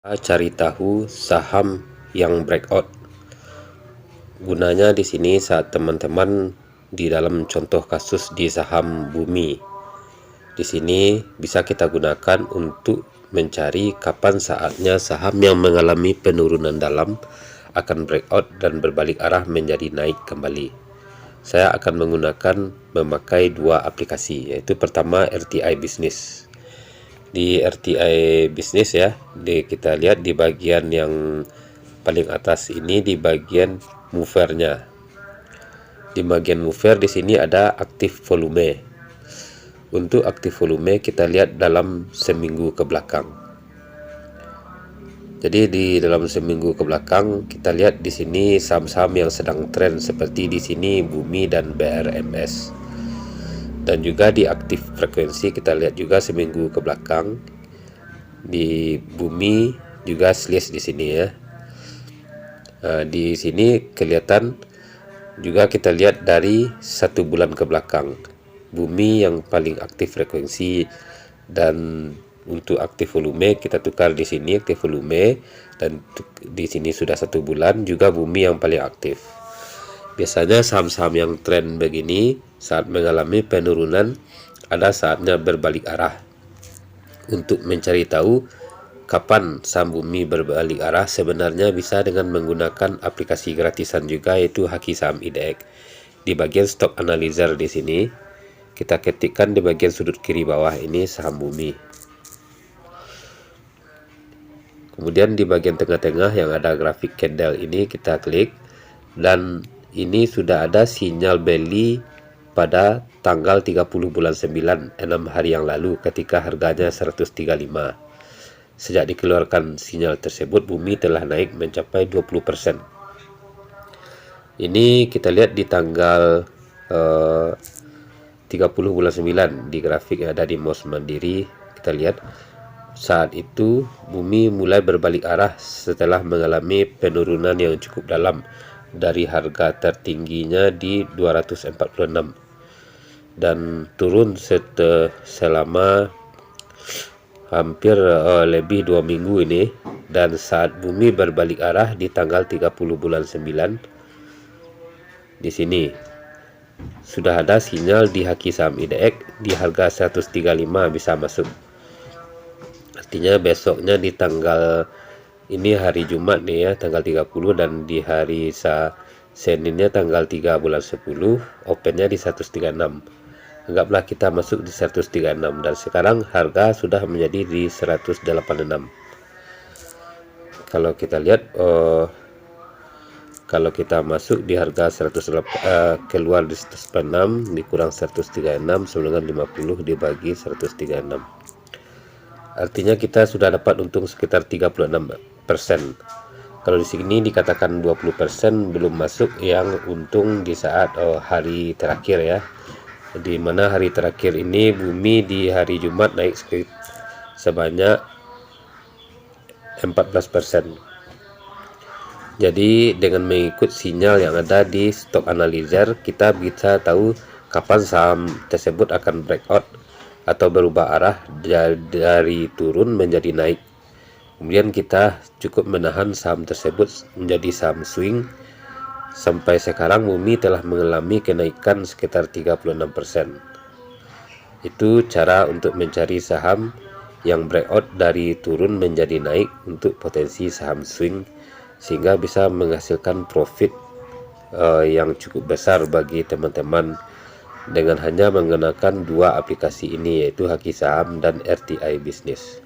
Cari tahu saham yang breakout. Gunanya di sini saat teman-teman di dalam contoh kasus di saham Bumi. Di sini bisa kita gunakan untuk mencari kapan saatnya saham yang mengalami penurunan dalam akan breakout dan berbalik arah menjadi naik kembali. Saya akan memakai dua aplikasi, yaitu pertama RTI Business. Di RTI Business ya, kita lihat di bagian yang paling atas ini di bagian movernya. Di bagian mover di sini ada aktif volume. Untuk aktif volume kita lihat dalam seminggu ke belakang. Jadi di dalam seminggu ke belakang kita lihat di sini saham-saham yang sedang tren seperti di sini Bumi dan BRMS. Dan juga di aktif frekuensi kita lihat juga seminggu ke belakang di Bumi juga slash di sini ya. Di sini kelihatan juga kita lihat dari 1 bulan ke belakang Bumi yang paling aktif frekuensi, dan untuk aktif volume kita tukar di sini aktif volume, dan di sini sudah 1 bulan juga Bumi yang paling aktif. Biasanya saham-saham yang tren begini saat mengalami penurunan ada saatnya berbalik arah. Untuk mencari tahu kapan saham Bumi berbalik arah sebenarnya bisa dengan menggunakan aplikasi gratisan juga, yaitu Haki Saham IDX. Di bagian stock analyzer di sini kita ketikkan di bagian sudut kiri bawah ini saham Bumi. Kemudian di bagian tengah-tengah yang ada grafik candle ini kita klik, dan ini sudah ada sinyal belly pada tanggal 30 bulan 9, 6 hari yang lalu ketika harganya 135. Sejak dikeluarkan sinyal tersebut Bumi telah naik mencapai 20%. Ini kita lihat di tanggal 30 bulan 9 di grafik yang ada di MOS Mandiri. Kita lihat saat itu Bumi mulai berbalik arah setelah mengalami penurunan yang cukup dalam dari harga tertingginya di 246 dan turun selama hampir lebih 2 minggu ini. Dan saat Bumi berbalik arah di tanggal 30 bulan 9 di sini sudah ada sinyal di Haki Saham IDX di harga 135 bisa masuk. Artinya besoknya di tanggal ini hari Jumat nih ya, tanggal 30, dan di hari Seninnya tanggal 3 bulan 10 opennya di 136. Anggaplah kita masuk di 136 dan sekarang harga sudah menjadi di 186. Kalau kita lihat kalau kita masuk di harga 108, keluar di 186 dikurang 136 sama dengan 50 dibagi 136. Artinya kita sudah dapat untung sekitar 36%. Kalau di sini dikatakan 20% belum masuk yang untung di saat hari terakhir ya. Di mana hari terakhir ini Bumi di hari Jumat naik sebanyak 14%. Jadi dengan mengikut sinyal yang ada di stock analyzer kita bisa tahu kapan saham tersebut akan breakout atau berubah arah dari turun menjadi naik. Kemudian kita cukup menahan saham tersebut menjadi saham swing. Sampai sekarang Bumi telah mengalami kenaikan sekitar 36%. Itu cara untuk mencari saham yang breakout dari turun menjadi naik untuk potensi saham swing, sehingga bisa menghasilkan profit yang cukup besar bagi teman-teman dengan hanya menggunakan dua aplikasi ini, yaitu Haki Saham dan RTI Business.